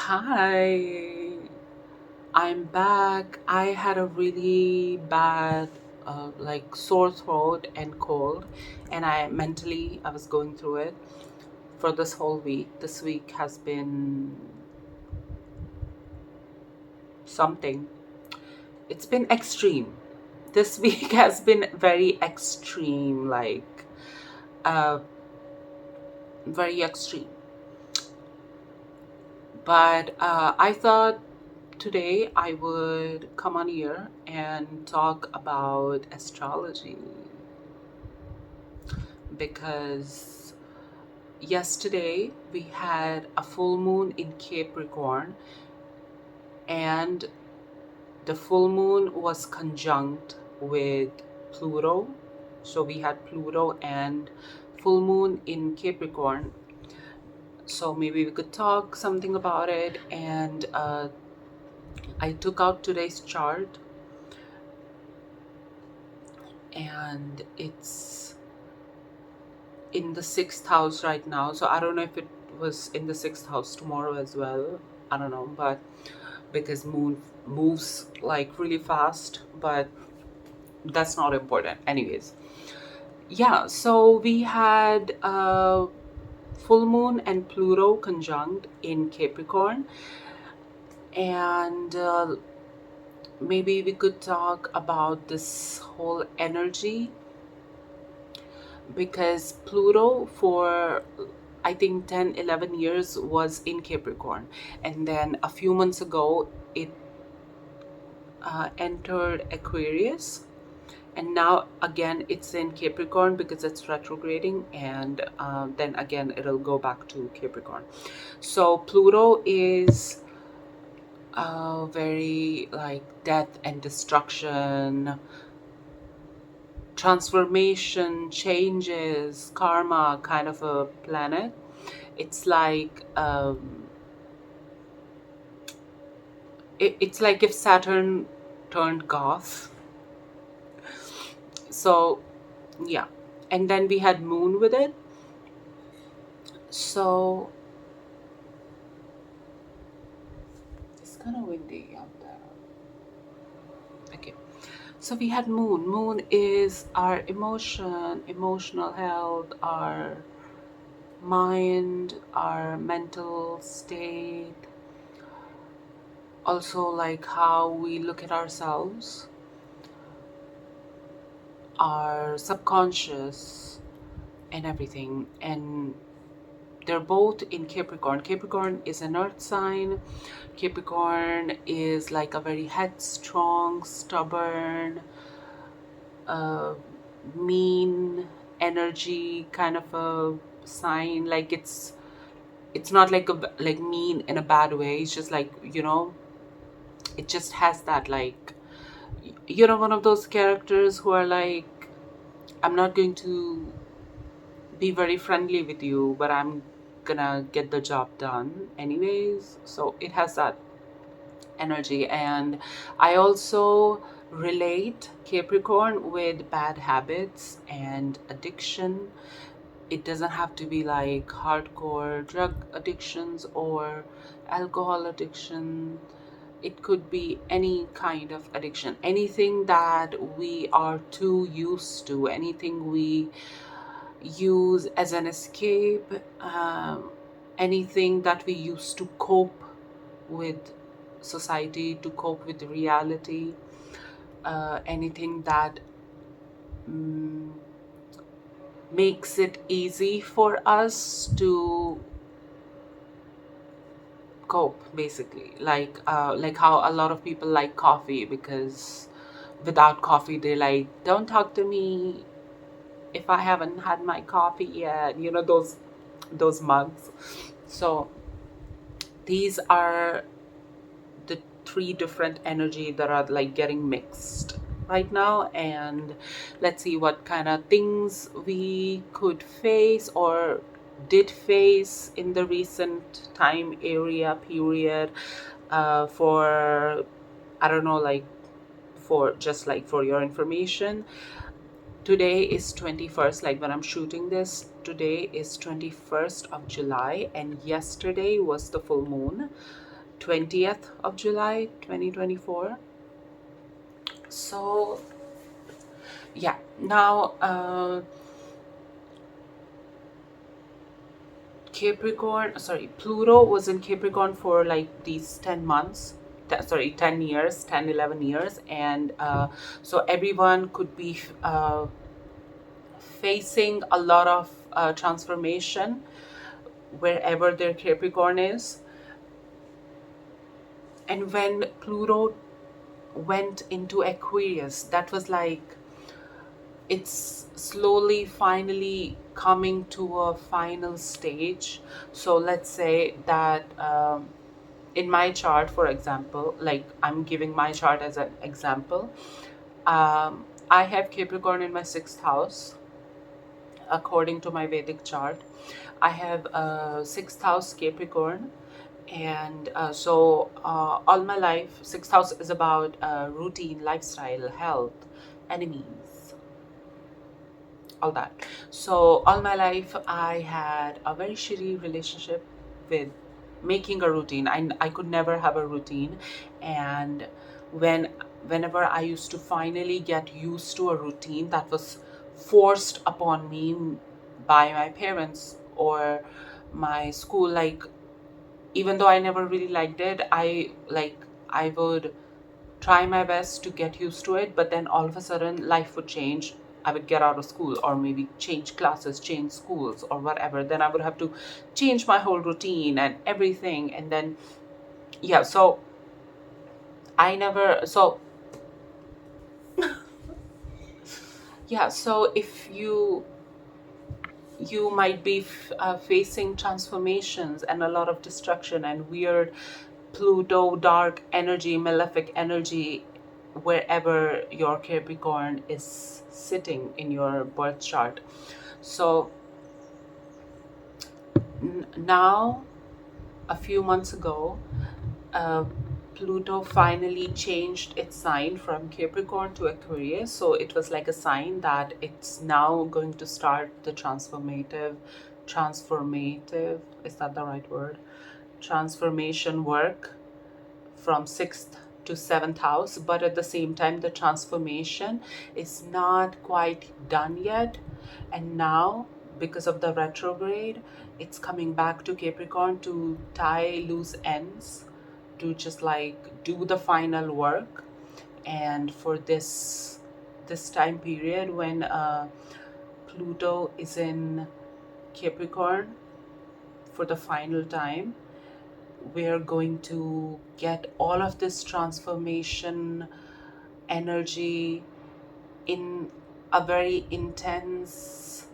Hi, I'm back. I had a really bad, sore throat and cold, and I was going through it for this whole week. This week has been something. It's been extreme. This week has been very extreme, uh, very extreme. But I thought today I would come on here and talk about astrology because yesterday we had a full moon in Capricorn, and the full moon was conjunct with Pluto. So we had Pluto and full moon in Capricorn. So maybe we could talk something about it. And I took out today's chart, and it's in the sixth house right now. So I don't know if it was in the sixth house tomorrow as well. I don't know, but because moon moves like really fast, but that's not important. Anyways, yeah, so we had full moon and Pluto conjunct in Capricorn, and maybe we could talk about this whole energy because Pluto for I think 10, 11 years was in Capricorn, and then a few months ago it entered Aquarius, and now again it's in Capricorn because it's retrograding, and then again it'll go back to Capricorn. So Pluto is very like death and destruction, transformation, changes, karma kind of a planet. It's like it's like if Saturn turned goth. So yeah, and then we had moon with it. So it's kind of windy out there. Okay, so we had moon. Moon is our emotional health, our mind, our mental state, also like how we look at ourselves, our subconscious, and everything. And they're both in Capricorn. Capricorn is an earth sign. Capricorn is like a very headstrong, stubborn, uh, mean energy kind of a sign. Like it's not like like mean in a bad way. It's just like, it just has that like, one of those characters who are like, I'm not going to be very friendly with you, but I'm gonna get the job done anyways. So it has that energy. And I also relate Capricorn with bad habits and addiction. It doesn't have to be like hardcore drug addictions or alcohol addiction. It could be any kind of addiction, anything that we are too used to, anything we use as an escape, anything that we use to cope with society, to cope with reality, anything that mm, makes it easy for us to cope, basically. Like how a lot of people like coffee, because without coffee they like, don't talk to me if I haven't had my coffee yet, those mugs. So these are the three different energy that are like getting mixed right now, and let's see what kind of things we could face or did face in the recent time area period, for I don't know, like for just like for your information. Today is 21st, like when I'm shooting this, today is 21st of July, and yesterday was the full moon. 20th of July 2024. So yeah, now Pluto was in Capricorn for like these 10 months, 10 years, 10, 11 years. And so everyone could be facing a lot of transformation wherever their Capricorn is. And when Pluto went into Aquarius, that was like it's slowly finally coming to a final stage. So let's say that in my chart, for example, like I'm giving my chart as an example, I have Capricorn in my sixth house according to my Vedic chart. I have sixth house Capricorn, and all my life, sixth house is about routine, lifestyle, health, enemies, all that. So all my life, I had a very shitty relationship with making a routine. I could never have a routine, and whenever I used to finally get used to a routine that was forced upon me by my parents or my school, like even though I never really liked it, I would try my best to get used to it, but then all of a sudden life would change. I would get out of school or maybe change classes, change schools or whatever. Then I would have to change my whole routine and everything. And then, yeah, so I never, so, yeah, so if you might be facing transformations and a lot of destruction and weird Pluto, dark energy, malefic energy, wherever your Capricorn is sitting in your birth chart. So now, a few months ago, uh, Pluto finally changed its sign from Capricorn to Aquarius. So it was like a sign that it's now going to start the transformative, is that the right word? Transformation work from 6th to 7th house, but at the same time the transformation is not quite done yet. And now, because of the retrograde, it's coming back to Capricorn to tie loose ends, to just like do the final work. And for this time period when Pluto is in Capricorn for the final time, we're going to get all of this transformation energy in a very intense,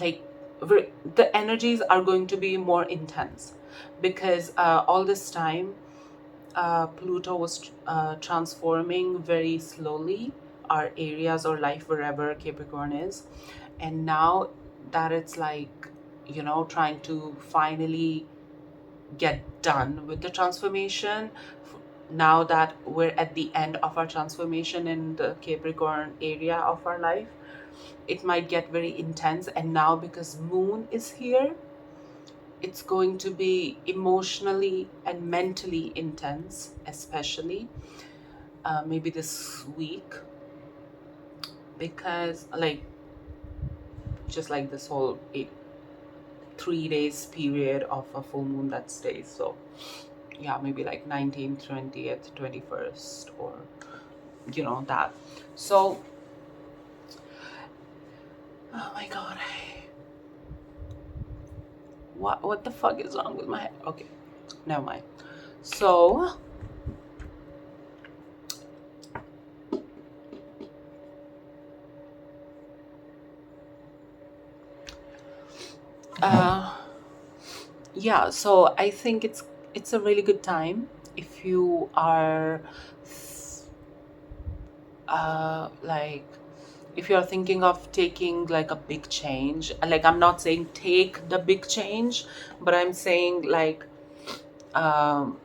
like the energies are going to be more intense because all this time Pluto was transforming very slowly our areas or life wherever Capricorn is. And now that it's like, trying to finally get done with the transformation, now that we're at the end of our transformation in the Capricorn area of our life, it might get very intense. And now because Moon is here, it's going to be emotionally and mentally intense, especially maybe this week, because like just like this whole 3 days period of a full moon that stays. So yeah, maybe like 19th, 20th, 21st, or that. So oh my god, what the fuck is wrong with my head? Okay, never mind. So yeah, so I think it's a really good time if you are like if you're thinking of taking like a big change. Like I'm not saying take the big change, but I'm saying like um,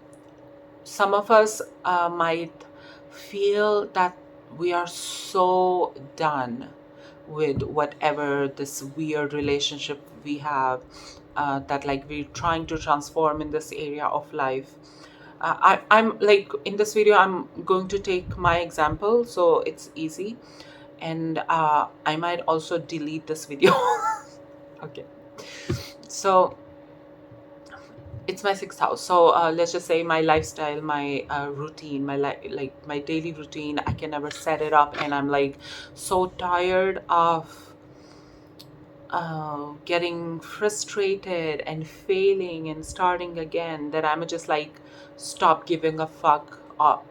some of us might feel that we are so done with whatever this weird relationship we have that like we're trying to transform in this area of life. I'm like, in this video I'm going to take my example so it's easy, and I might also delete this video. Okay, so it's my sixth house. So let's just say my lifestyle, my routine, my like my daily routine, I can never set it up, and I'm like so tired of getting frustrated and failing and starting again, that I'm just like stop giving a fuck all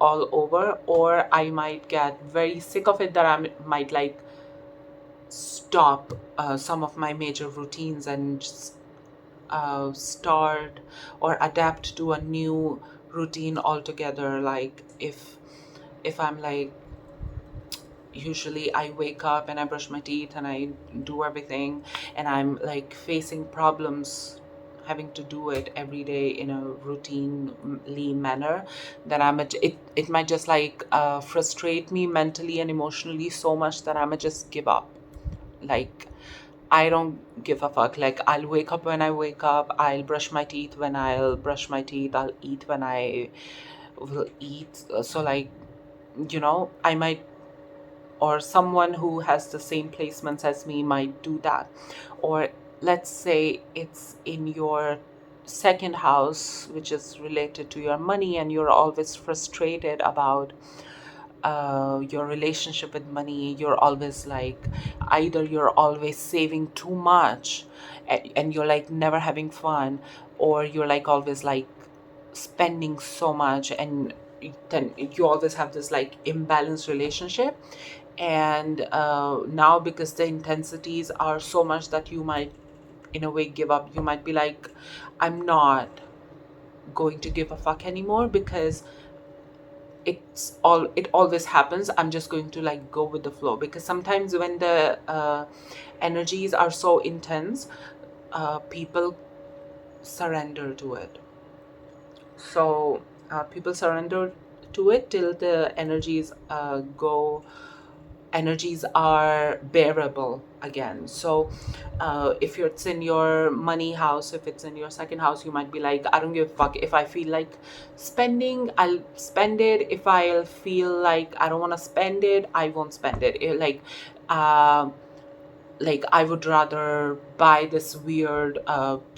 over, or I might get very sick of it that I might like stop some of my major routines and just start or adapt to a new routine altogether. Like if I'm like, usually I wake up and I brush my teeth and I do everything, and I'm like facing problems having to do it every day in a routinely manner, that it might just like frustrate me mentally and emotionally so much that I'ma just give up. Like, I don't give a fuck. Like, I'll wake up when I wake up, I'll brush my teeth when I'll brush my teeth, I'll eat when I will eat. So like, I might, or someone who has the same placements as me might do that. Or let's say it's in your second house, which is related to your money, and you're always frustrated about your relationship with money. You're always like, either you're always saving too much and you're like never having fun, or you're like always like spending so much, and then you always have this like imbalanced relationship. And now, because the intensities are so much that you might in a way give up, you might be like, I'm not going to give a fuck anymore, because it always happens. I'm just going to like go with the flow, because sometimes when the energies are so intense, people surrender to it. So people surrender to it till the energies are bearable again. So if it's in your money house, if it's in your second house, you might be like, I don't give a fuck. If I feel like spending, I'll spend it. If I feel like I don't want to spend it, I won't spend it. Like I would rather buy this weird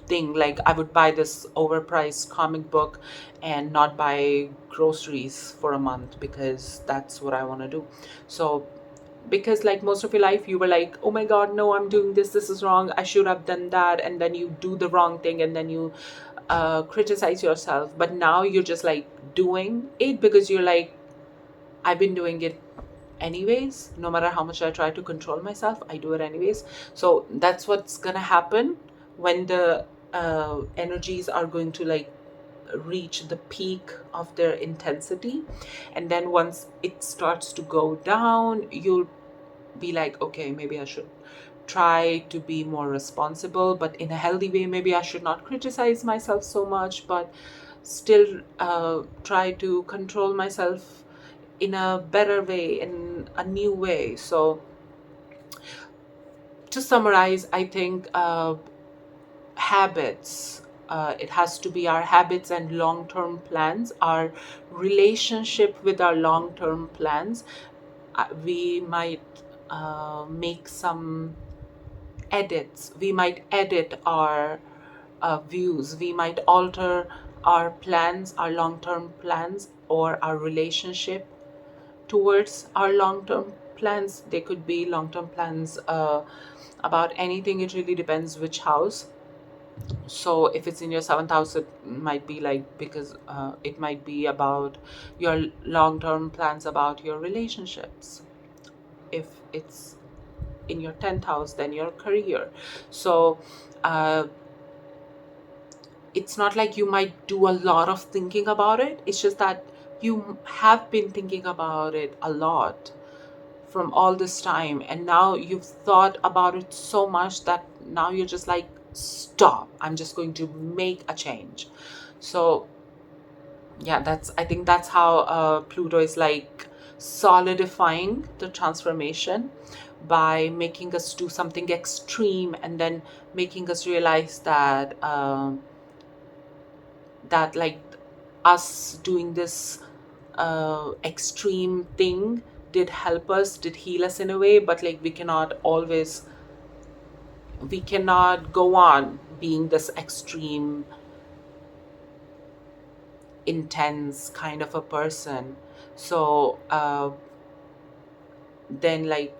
thing. Like I would buy this overpriced comic book and not buy groceries for a month, because that's what I want to do. So because like most of your life you were like, oh my god, no, I'm doing this is wrong, I should have done that, and then you do the wrong thing, and then you criticize yourself. But now you're just like doing it because you're like, I've been doing it anyways. No matter how much I try to control myself, I do it anyways. So that's what's gonna happen when the energies are going to like reach the peak of their intensity. And then once it starts to go down, you'll be like, okay, maybe I should try to be more responsible, but in a healthy way. Maybe I should not criticize myself so much, but still try to control myself in a better way, in a new way. So to summarize, I think habits, it has to be our habits and long-term plans, our relationship with our long-term plans. We might make some edits. We might edit our views. We might alter our plans, our long-term plans, or our relationship towards our long-term plans. They could be long-term plans about anything. It really depends which house. So if it's in your seventh house, it might be like, because it might be about your long-term plans about your relationships. If it's in your 10th house, then your career. So it's not like you might do a lot of thinking about it. It's just that you have been thinking about it a lot from all this time, and now you've thought about it so much that now you're just like, stop, I'm just going to make a change. So yeah, I think that's how Pluto is like solidifying the transformation, by making us do something extreme, and then making us realize that that like us doing this extreme thing did help us, did heal us in a way, but like we cannot go on being this extreme, intense kind of a person. So then, like,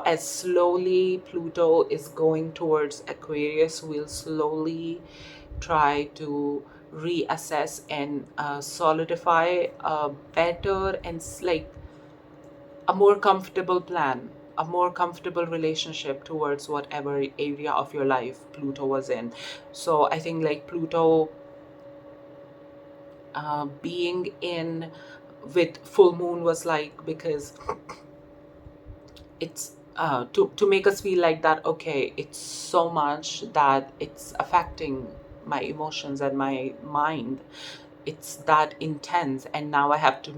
as slowly Pluto is going towards Aquarius, we'll slowly try to reassess and solidify a better and like a more comfortable plan, a more comfortable relationship towards whatever area of your life Pluto was in. So I think like Pluto being in with full moon was like, because it's to make us feel like that, okay, it's so much that it's affecting my emotions and my mind, it's that intense, and now I have to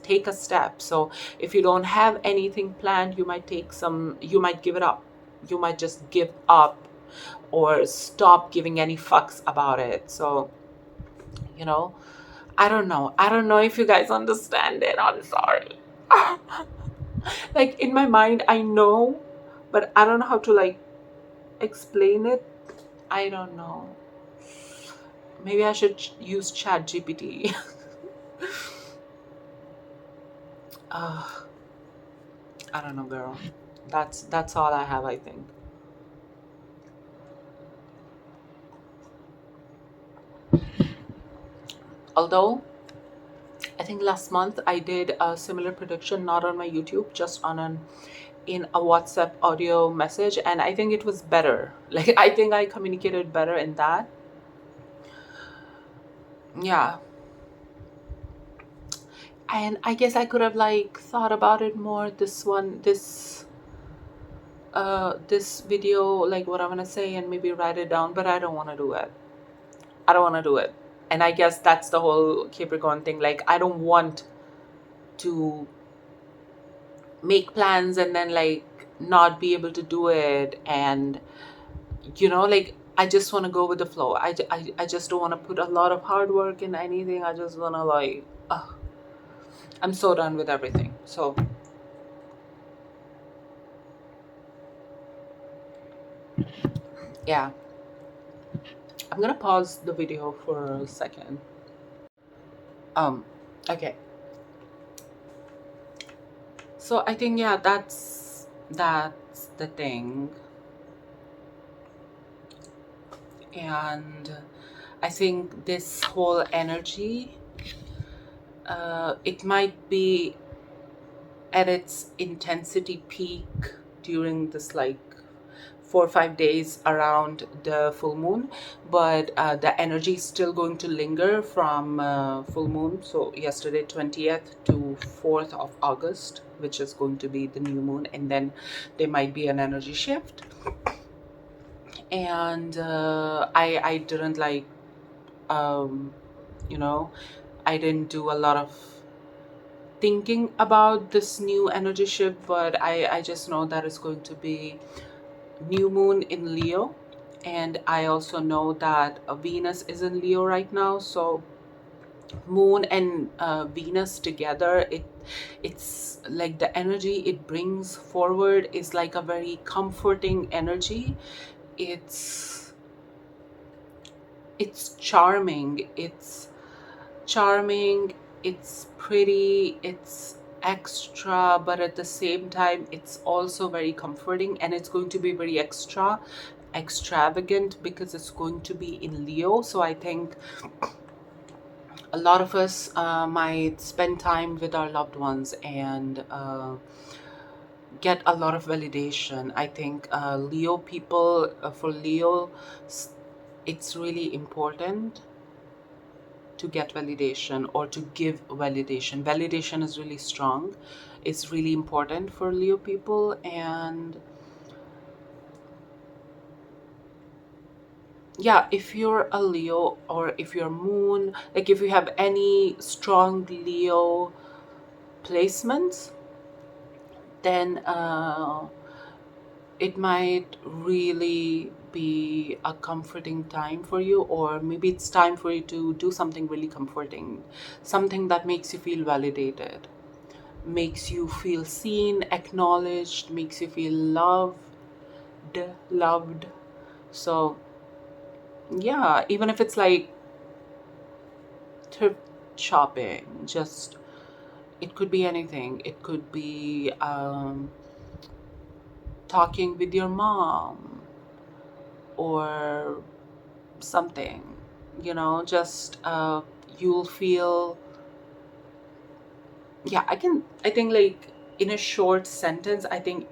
take a step. So if you don't have anything planned, you might give it up, you might just give up or stop giving any fucks about it. So you know I don't know if you guys understand it. I'm sorry. Like, in my mind I know, but I don't know how to like explain it. I don't know. Maybe I should use Chat GPT. uh, I don't know, girl. That's all I have, I think. Although I think last month I did a similar prediction, not on my YouTube, just in a WhatsApp audio message, and I think it was better. Like, I think I communicated better in that. Yeah. And I guess I could have like thought about it more, this video, like what I'm gonna say, and maybe write it down, but I don't want to do it. I don't want to do it. And I guess that's the whole Capricorn thing. Like, I don't want to make plans and then like not be able to do it, and like, I just want to go with the flow. I just don't want to put a lot of hard work in anything. I just want to like I'm so done with everything. So yeah, I'm gonna pause the video for a second. Okay, so I think, yeah, that's the thing. And I think this whole energy, it might be at its intensity peak during this like 4 or 5 days around the full moon, but the energy is still going to linger from full moon, so yesterday 20th to 4th of August, which is going to be the new moon, and then there might be an energy shift. And I didn't like I didn't do a lot of thinking about this new energy shift, but I just know that it's going to be new moon in Leo, and I also know that Venus is in Leo right now. So moon and Venus together, it's like the energy it brings forward is like a very comforting energy. It's charming, it's pretty, it's extra, but at the same time it's also very comforting, and it's going to be very extravagant because it's going to be in Leo. So I think a lot of us might spend time with our loved ones and get a lot of validation. I think Leo people, for Leo, it's really important to get validation or to give validation. Validation is really strong. It's really important for Leo people. And yeah, if you're a Leo, or if you're moon, like if you have any strong Leo placements, then it might really be a comforting time for you, or maybe it's time for you to do something really comforting, something that makes you feel validated, makes you feel seen, acknowledged, makes you feel loved. So yeah, even if it's like thrift shopping, just, it could be anything. It could be talking with your mom or something, just you'll feel, yeah, I think, like, in a short sentence, I think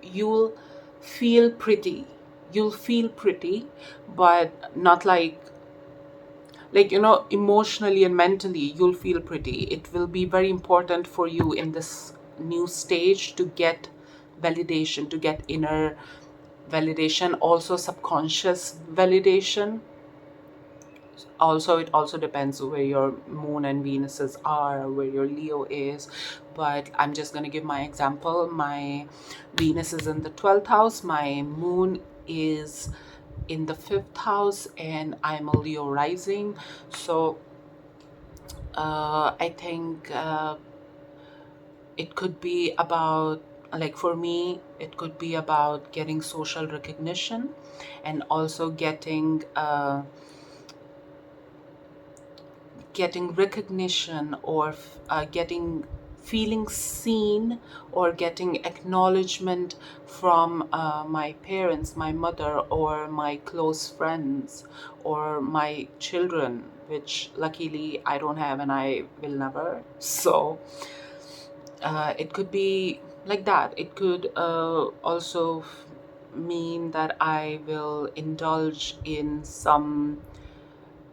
feel pretty you'll feel pretty, but not like, emotionally and mentally you'll feel pretty. It will be very important for you in this new stage to get validation, to get inner validation, also subconscious validation. Also, it also depends where your moon and Venuses are, where your Leo is. But I'm just going to give my example. My Venus is in the 12th house, my moon is in the 5th house, and I'm a Leo rising. So I think it could be about, like, for me, it could be about getting social recognition, and also getting recognition, or getting feeling seen, or getting acknowledgement from my parents, my mother, or my close friends, or my children, which luckily I don't have and I will never. So it could be like that. It could also mean that I will indulge in some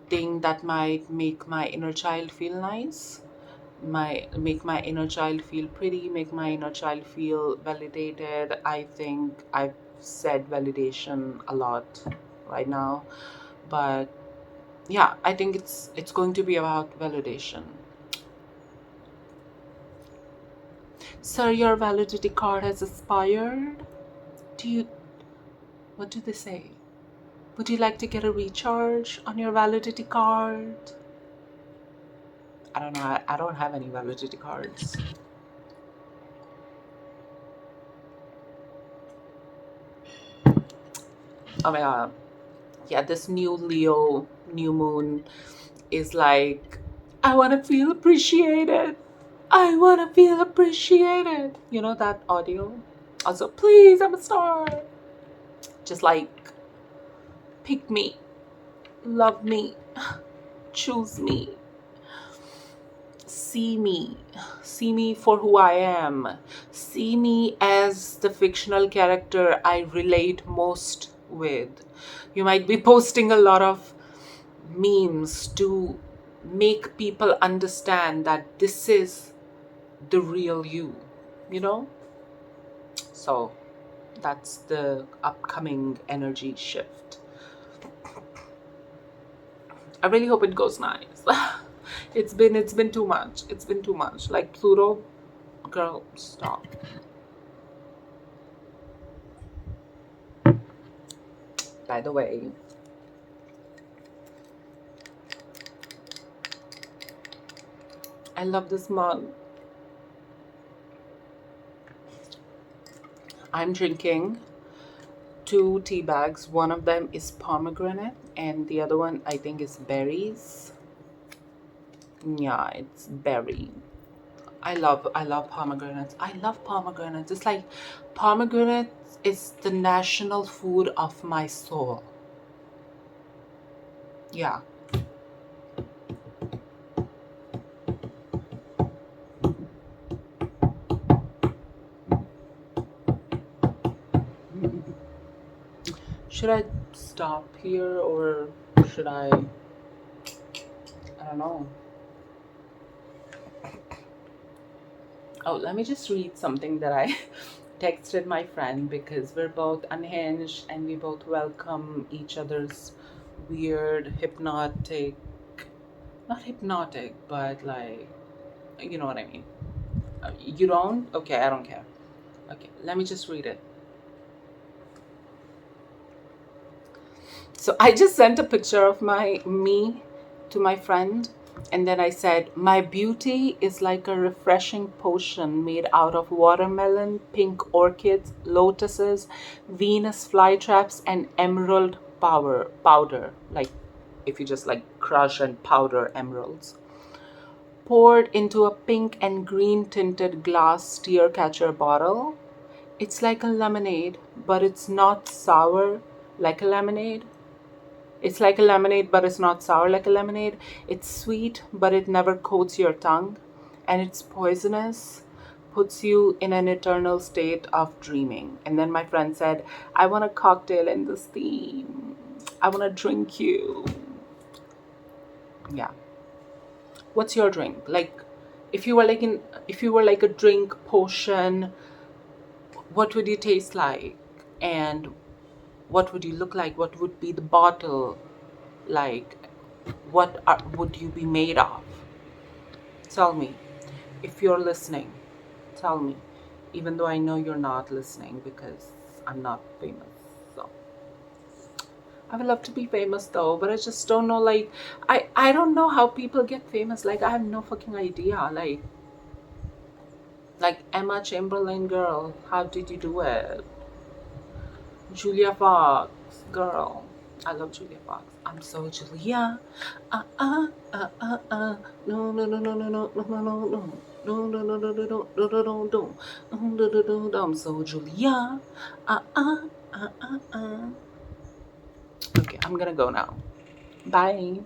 thing that might make my inner child feel nice, make my inner child feel pretty, make my inner child feel validated. I think I've said validation a lot right now, but yeah, I think it's going to be about validation. Sir, your validity card has expired. Do you What do they say? Would you like to get a recharge on your validity card? I don't know. I don't have any validity cards. Oh my god. Yeah, this new Leo, new moon is like, I want to feel appreciated. I want to feel appreciated. You know that audio? Also, please, I'm a star. Just like, pick me, love me, choose me, see me, see me for who I am, see me as the fictional character I relate most with. You might be posting a lot of memes to make people understand that this is the real you, you know? So that's the upcoming energy shift. I really hope it goes nice. It's been too much. It's been too much. Like, Pluto, girl, stop. By the way, I love this mug. I'm drinking 2 tea bags. One of them is pomegranate, and the other one I think is berries. Yeah, it's berry. I love pomegranates. I love pomegranates. It's like pomegranate is the national food of my soul. Yeah. Should I stop here, or should I don't know. Oh, let me just read something that I texted my friend, because we're both unhinged and we both welcome each other's weird, hypnotic, not hypnotic, but like, you know what I mean. You don't? Okay, I don't care. Okay, let me just read it. So I just sent a picture of me to my friend, and then I said, "My beauty is like a refreshing potion made out of watermelon, pink orchids, lotuses, Venus flytraps, and emerald powder. Like if you just like crush and powder emeralds. Poured into a pink and green tinted glass tear catcher bottle. It's like a lemonade, but it's not sour like a lemonade. It's like a lemonade, but it's not sour like a lemonade. It's sweet, but it never coats your tongue. And it's poisonous, puts you in an eternal state of dreaming." And then my friend said, "I want a cocktail in this theme. I want to drink you." Yeah. What's your drink? Like, if you were like a drink potion, what would you taste like? And what would you look like? What would be the bottle like? Would you be made of? Tell me. If you're listening, tell me. Even though I know you're not listening because I'm not famous. So I would love to be famous though, but I just don't know. Like, I don't know how people get famous. Like, I have no fucking idea. Like Emma Chamberlain, girl, how did you do it? Julia Fox, girl. I love Julia Fox. I'm so Julia. No, no, no, no, no, no, no, no, no, no. No, no, no, no, no, no, no, no, no, no. I'm so Julia. Okay, I'm gonna go now. Bye.